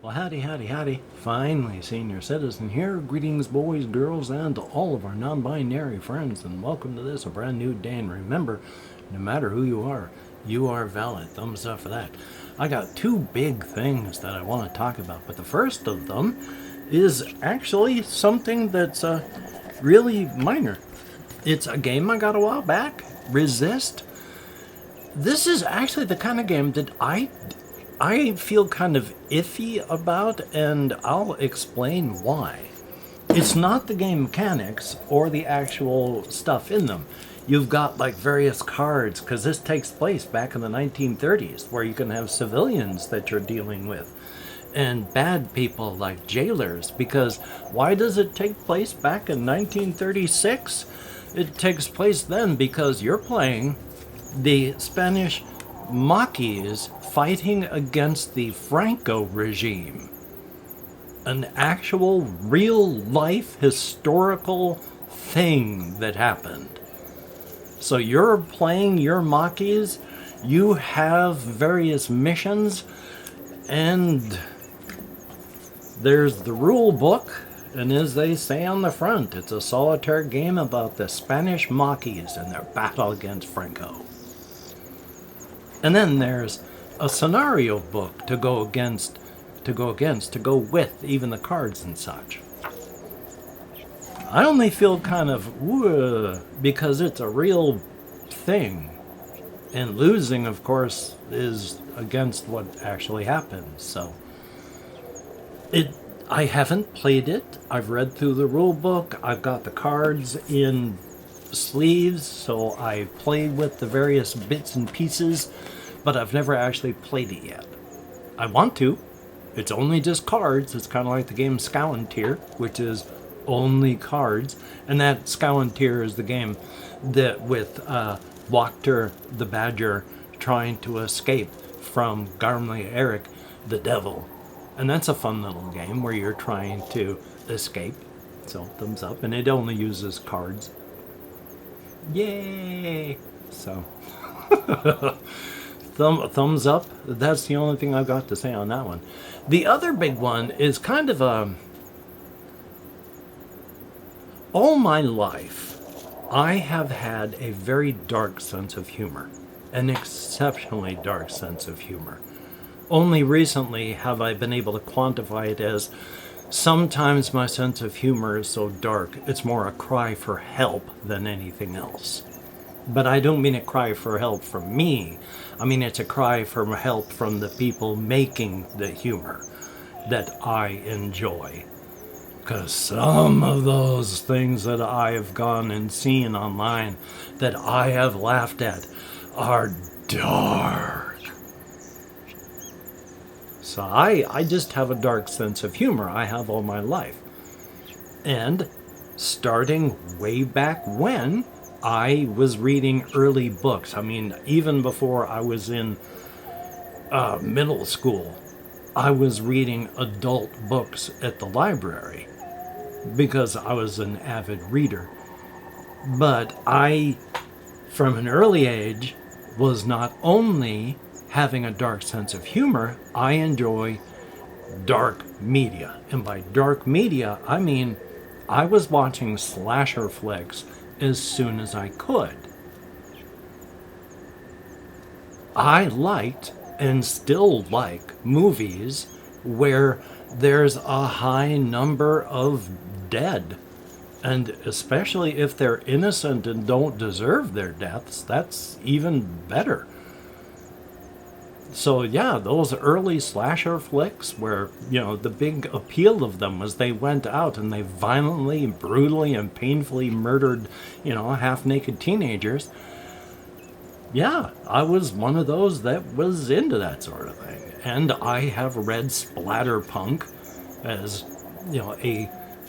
Well, howdy, howdy, howdy. Finally, senior citizen here. Greetings, boys, girls, and to all of our non binary friends, and welcome to this, a brand new day. And remember, no matter who you are valid. Thumbs up for that. I got two big things that I want to talk about, but the first of them is actually something that's really minor. It's a game I got a while back, Resist. This is actually the kind of game that I feel kind of iffy about, and I'll explain why. It's not the game mechanics or the actual stuff in them. You've got like various cards, because this takes place back in the 1930s, where you can have civilians that you're dealing with, and bad people like jailers, because why does it take place back in 1936? It takes place then because you're playing the Spanish Maquis fighting against the Franco regime. An actual real life historical thing that happened. So you're playing your Maquis, you have various missions, and there's the rule book, and as they say on the front, it's a solitaire game about the Spanish Maquis and their battle against Franco. And then there's a scenario book to go with even the cards and such. I only feel kind of because it's a real thing. And losing, of course, is against what actually happens. So I haven't played it. I've read through the rule book. I've got the cards in sleeves, so I play with the various bits and pieces, but I've never actually played it yet. I want to. It's only just cards. It's kind of like the game Scowantier, which is only cards, and that Scowantier is the game that with Wachter the Badger trying to escape from Garmley Eric the Devil. And that's a fun little game where you're trying to escape. So thumbs up, and it only uses cards. Yay! So, thumbs up. That's the only thing I've got to say on that one. The other big one is kind of all my life, I have had a very dark sense of humor. An exceptionally dark sense of humor. Only recently have I been able to quantify it as sometimes my sense of humor is so dark, it's more a cry for help than anything else. But I don't mean a cry for help from me. I mean it's a cry for help from the people making the humor that I enjoy. Because some of those things that I have gone and seen online that I have laughed at are dark. So I just have a dark sense of humor. I have all my life. And starting way back when, I was reading early books. I mean, even before I was in middle school, I was reading adult books at the library because I was an avid reader. But I, from an early age, was not only having a dark sense of humor, I enjoy dark media. And by dark media, I mean I was watching slasher flicks as soon as I could. I liked and still like movies where there's a high number of dead. And especially if they're innocent and don't deserve their deaths, that's even better. So yeah, those early slasher flicks where, the big appeal of them was they went out and they violently, brutally, and painfully murdered, half-naked teenagers. Yeah, I was one of those that was into that sort of thing. And I have read splatterpunk as,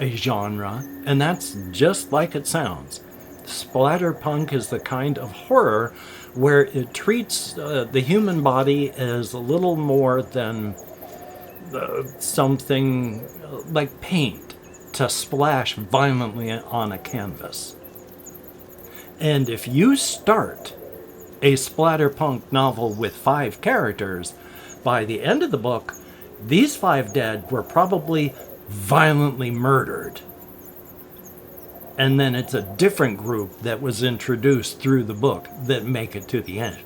a genre, and that's just like it sounds. Splatterpunk is the kind of horror where it treats the human body as a little more than something like paint to splash violently on a canvas. And if you start a splatterpunk novel with 5 characters, by the end of the book, These 5 dead were probably violently murdered. And then it's a different group that was introduced through the book that make it to the end.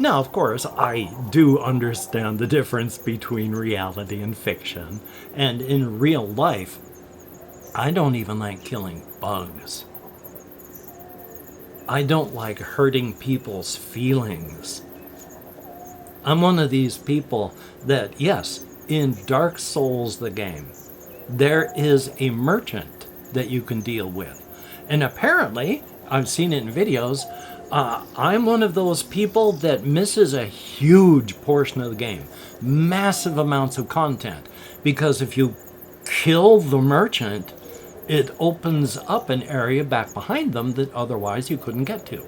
Now, of course, I do understand the difference between reality and fiction. And in real life, I don't even like killing bugs. I don't like hurting people's feelings. I'm one of these people that, yes, in Dark Souls, the game, there is a merchant that you can deal with. And apparently, I've seen it in videos, I'm one of those people that misses a huge portion of the game. Massive amounts of content. Because if you kill the merchant, it opens up an area back behind them that otherwise you couldn't get to.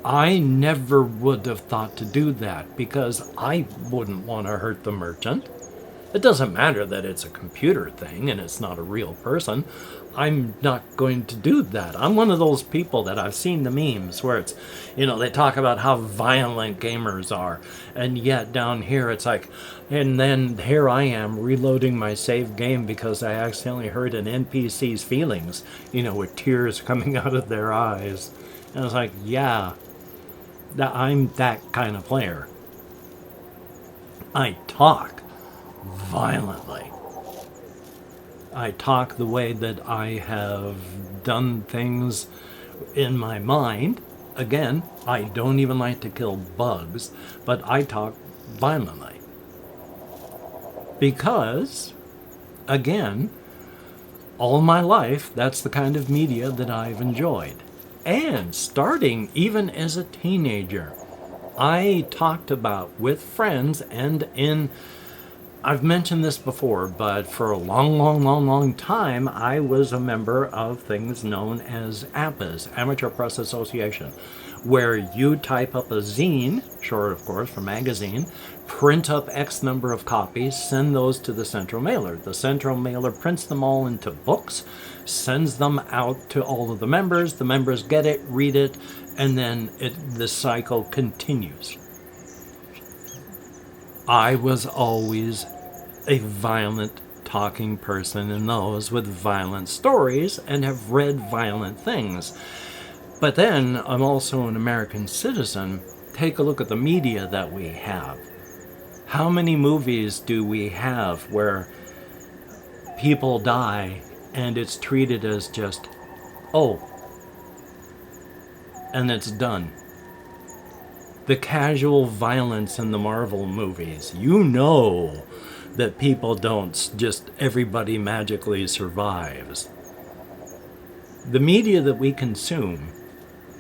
I never would have thought to do that because I wouldn't want to hurt the merchant. It doesn't matter that it's a computer thing and it's not a real person. I'm not going to do that. I'm one of those people that I've seen the memes where it's, they talk about how violent gamers are. And yet down here it's like, and then here I am reloading my save game because I accidentally hurt an NPC's feelings, with tears coming out of their eyes. And it's like, yeah, I'm that kind of player. I talk violently. I talk the way that I have done things in my mind. Again, I don't even like to kill bugs, but I talk violently. Because, again, all my life, that's the kind of media that I've enjoyed. And starting even as a teenager, I talked about with friends and I've mentioned this before, but for a long time, I was a member of things known as APAs, Amateur Press Association, where you type up a zine, short of course for magazine, print up X number of copies, send those to the central mailer. The central mailer prints them all into books, sends them out to all of the members get it, read it, and then the cycle continues. I was always a violent talking person in those with violent stories and have read violent things. But then I'm also an American citizen. Take a look at the media that we have. How many movies do we have where people die and it's treated as just, and it's done? The casual violence in the Marvel movies. That people don't just, everybody magically survives. The media that we consume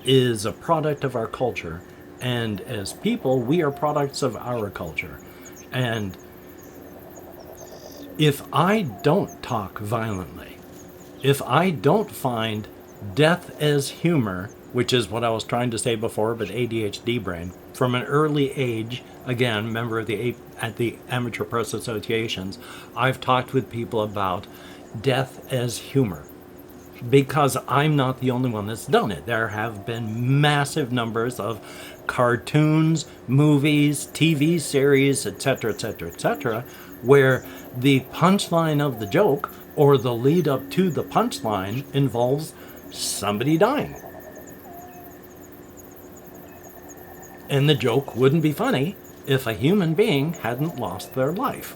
is a product of our culture, and as people, we are products of our culture. And if I don't talk violently, if I don't find death as humor, which is what I was trying to say before, but ADHD brain, from an early age, again, member of at the Amateur Press Associations, I've talked with people about death as humor. Because I'm not the only one that's done it. There have been massive numbers of cartoons, movies, TV series, etc., where the punchline of the joke or the lead up to the punchline involves somebody dying. And the joke wouldn't be funny if a human being hadn't lost their life.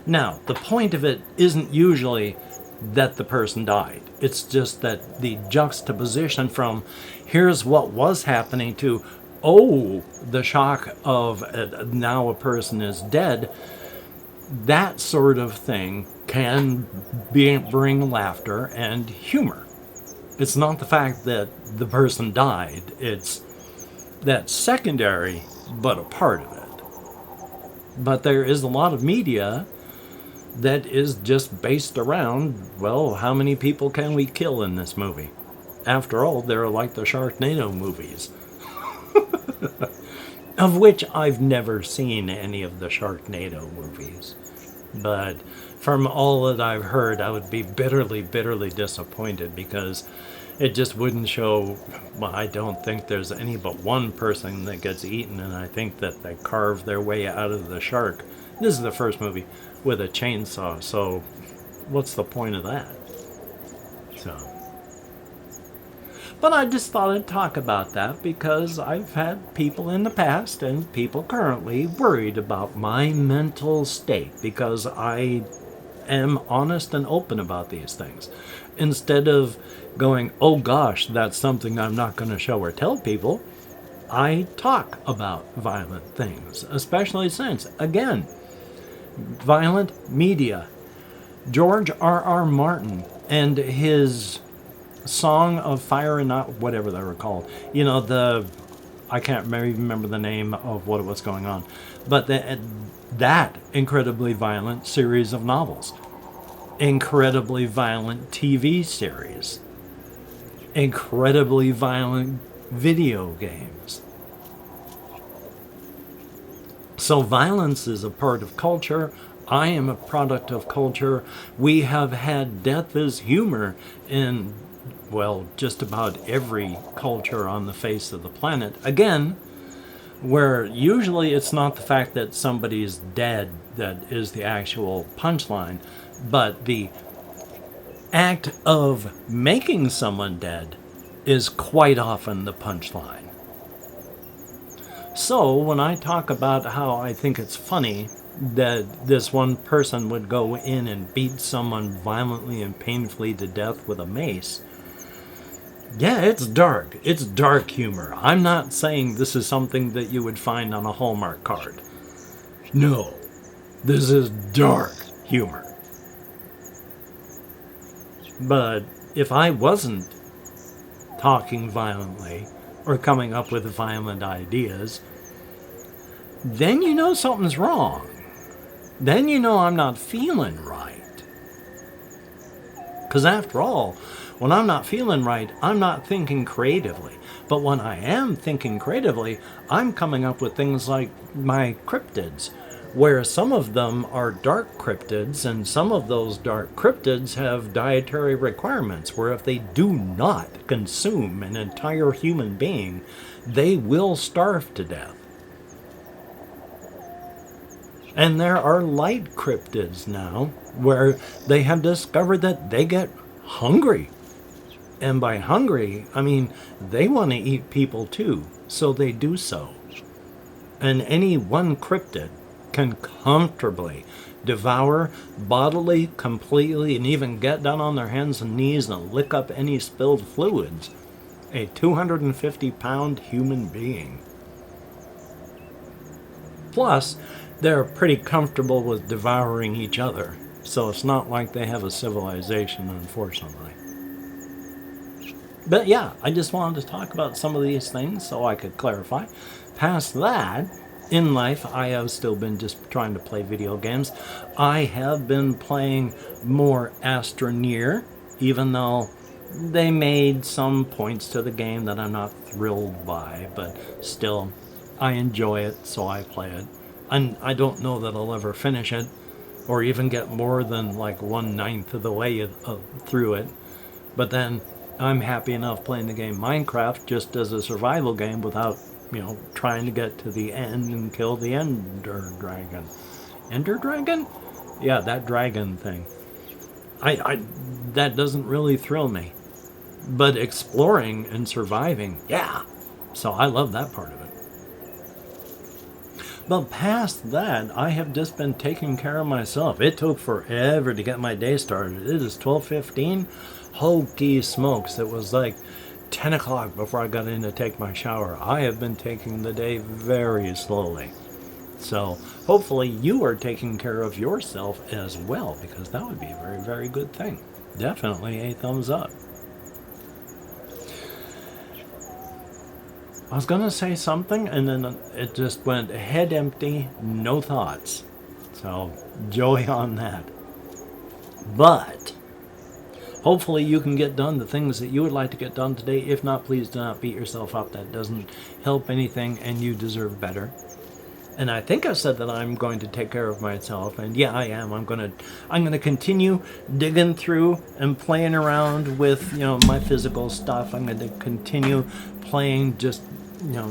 Now, the point of it isn't usually that the person died. It's just that the juxtaposition from here's what was happening to, the shock of now a person is dead, that sort of thing can bring laughter and humor. It's not the fact that the person died, it's that's secondary, but a part of it. But there is a lot of media that is just based around, how many people can we kill in this movie? After all, they're like the Sharknado movies. Of which I've never seen any of the Sharknado movies. But from all that I've heard, I would be bitterly disappointed because, It just wouldn't show. Well, I don't think there's any but one person that gets eaten, and I think that they carve their way out of the shark. This is the first movie with a chainsaw, so what's the point of that? So, but I just thought I'd talk about that because I've had people in the past and people currently worried about my mental state because I am honest and open about these things. Instead of going, oh gosh, that's something I'm not going to show or tell people, I talk about violent things, especially since, again, violent media. George R.R. Martin and his Song of Fire and Not, whatever they were called. You know, I can't remember the name of what was going on. But that incredibly violent series of novels. Incredibly violent TV series. Incredibly violent video games. So violence is a part of culture. I am a product of culture. We have had death as humor in, well, just about every culture on the face of the planet. Again, where usually it's not the fact that somebody's dead that is the actual punchline, but the act of making someone dead is quite often the punchline. So when I talk about how I think it's funny that this one person would go in and beat someone violently and painfully to death with a mace, yeah, it's dark. It's dark humor. I'm not saying this is something that you would find on a Hallmark card. No, this is dark humor. But if I wasn't talking violently or coming up with violent ideas, then you know something's wrong. Then you know I'm not feeling right. Because after all, when I'm not feeling right, I'm not thinking creatively. But when I am thinking creatively, I'm coming up with things like my cryptids, where some of them are dark cryptids, and some of those dark cryptids have dietary requirements, where if they do not consume an entire human being, they will starve to death. And there are light cryptids now, where they have discovered that they get hungry. And by hungry, I mean they want to eat people too, so they do so. And any one cryptid can comfortably devour bodily, completely, and even get down on their hands and knees and lick up any spilled fluids, a 250-pound human being. Plus, they're pretty comfortable with devouring each other, so it's not like they have a civilization, unfortunately. But yeah, I just wanted to talk about some of these things so I could clarify. Past that, in life, I have still been just trying to play video games. I have been playing more Astroneer, even though they made some points to the game that I'm not thrilled by, but still, I enjoy it, so I play it. And I don't know that I'll ever finish it, or even get more than like 1/9 of the way through it. But then I'm happy enough playing the game Minecraft just as a survival game without, trying to get to the end and kill the Ender Dragon. Ender Dragon? Yeah, that dragon thing. That doesn't really thrill me. But exploring and surviving, yeah. So I love that part of it. But past that, I have just been taking care of myself. It took forever to get my day started. It is 12:15. Hokey smokes. It was like 10 o'clock before I got in to take my shower. I have been taking the day very slowly. So hopefully you are taking care of yourself as well, because that would be a very, very good thing. Definitely a thumbs up. I was going to say something, and then it just went head empty, no thoughts. So, joy on that. But, hopefully you can get done the things that you would like to get done today. If not, please do not beat yourself up. That doesn't help anything, and you deserve better. And I think I said that I'm going to take care of myself, and yeah, I am. I'm gonna continue digging through and playing around with my physical stuff. I'm going to continue playing just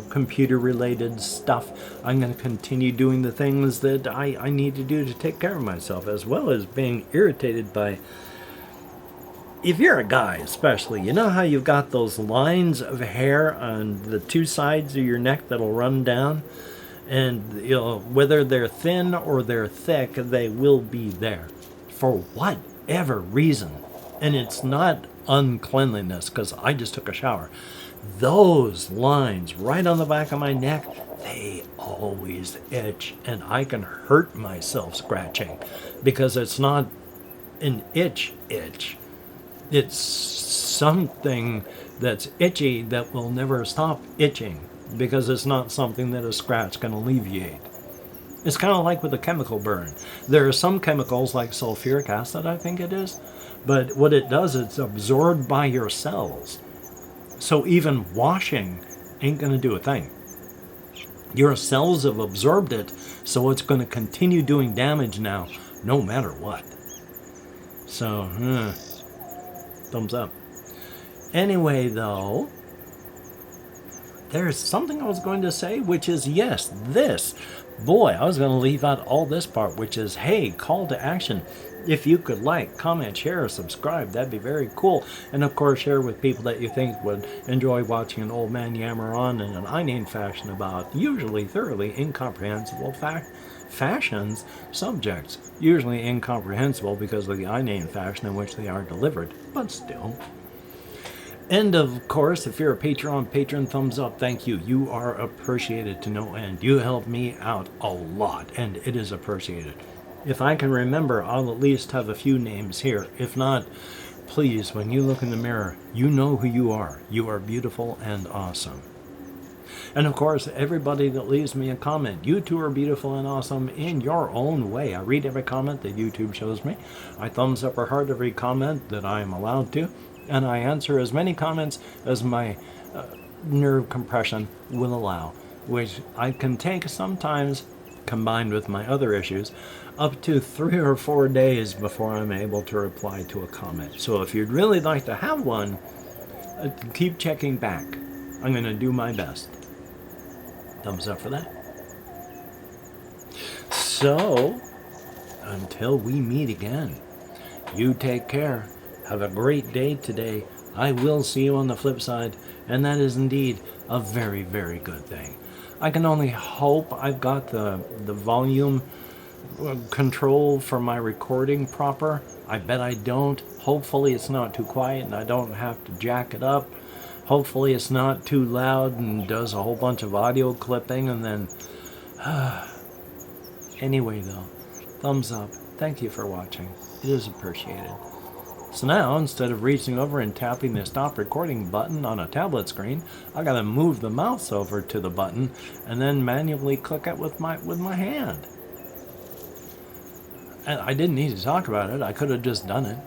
computer related stuff. I'm going to continue doing the things that I need to do to take care of myself, as well as being irritated by. If you're a guy, especially, you know how you've got those lines of hair on the two sides of your neck that'll run down? And whether they're thin or they're thick, they will be there for whatever reason. And it's not uncleanliness, because I just took a shower. Those lines right on the back of my neck, they always itch, and I can hurt myself scratching, because it's not an itch. It's something that's itchy that will never stop itching, because it's not something that a scratch can alleviate. It's kind of like with a chemical burn. There are some chemicals, like sulfuric acid, I think it is, but what it does, it's absorbed by your cells. So even washing ain't going to do a thing. Your cells have absorbed it, so it's going to continue doing damage now, no matter what. So, thumbs up. Anyway, though, there's something I was going to say, which is, yes, this. Boy, I was going to leave out all this part, which is, hey, call to action. If you could like, comment, share, or subscribe, that'd be very cool. And of course, share with people that you think would enjoy watching an old man yammer on in an inane fashion about usually thoroughly incomprehensible fashions, subjects. Usually incomprehensible because of the inane fashion in which they are delivered, but still. And of course, if you're a patron, thumbs up, thank you. You are appreciated to no end. You help me out a lot, and it is appreciated. If I can remember, I'll at least have a few names here. If not, please, when you look in the mirror, you know who you are. You are beautiful and awesome. And of course, everybody that leaves me a comment, you two are beautiful and awesome in your own way. I read every comment that YouTube shows me. I thumbs up or heart every comment that I am allowed to. And I answer as many comments as my nerve compression will allow, which I can take sometimes, combined with my other issues, up to 3 or 4 days before I'm able to reply to a comment. So if you'd really like to have one, keep checking back. I'm going to do my best. Thumbs up for that. So, until we meet again, you take care. Have a great day today. I will see you on the flip side, and that is indeed a very, very good thing. I can only hope I've got the volume control for my recording proper. I bet I don't. Hopefully it's not too quiet and I don't have to jack it up. Hopefully it's not too loud and does a whole bunch of audio clipping and then... Anyway though, thumbs up. Thank you for watching. It is appreciated. So now, instead of reaching over and tapping the stop recording button on a tablet screen, I gotta move the mouse over to the button and then manually click it with my hand. And I didn't need to talk about it. I could have just done it.